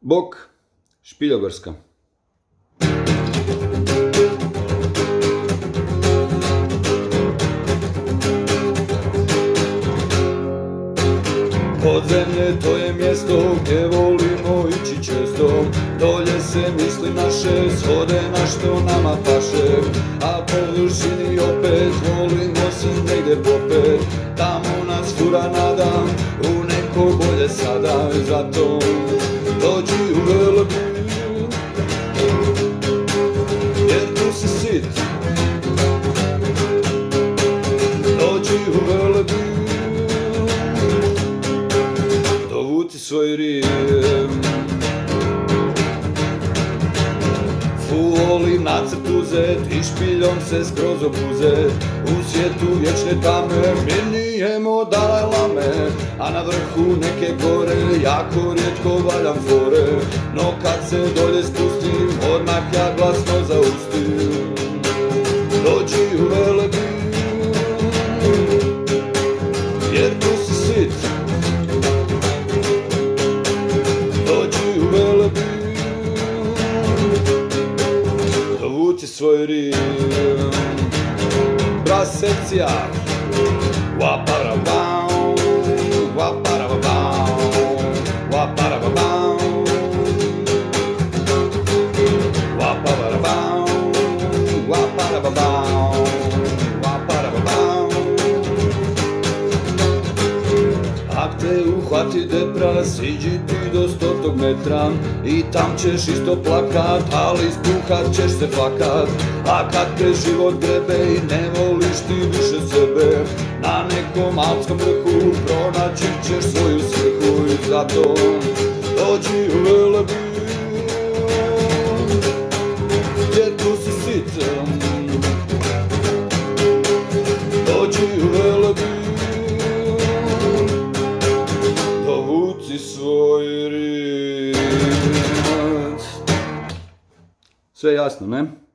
Bok, Špiljogorska. Podzemlje to je mjesto gdje volimo ići često. Dolje se misli naše svode na što nama paše. A površini opet volimo se negdje popet. Tamo nas fura nadam u neko bolje sada. Zato dođi u Velebit, jer tu si sit. Dođi u Velebit, dovuci svoj rijem. Volim nacrt uzet i špiljom se skroz obuzet. U svijetu vječne tame mirnijemo Dalaj Lame, a na vrhu neke gore jako rijetko valjam fore. No kad se dolje spustim, odmah ja glasno zaustim. Dođi u Velebit, jer tu si sit. Dođi u Velebit, dovuci svoj rijem. Brass sekcija. Waparabam, waparabam, waparabam, waparabam, waparabam, waparabam. Ak te uhvati depra, siđi ti do 100 metra i tam ćeš isto plakat, ali ispuhat ćeš se fakat. A kad te život grebe i ne voliš ti više sebe, na nekom alpskom vrhu pronaći ćeš svoju svrhu. I zato dođi u Velebit, jer tu si sit. Dođi u Velebit, dovuci svoj riječ. Sve jasno, ne?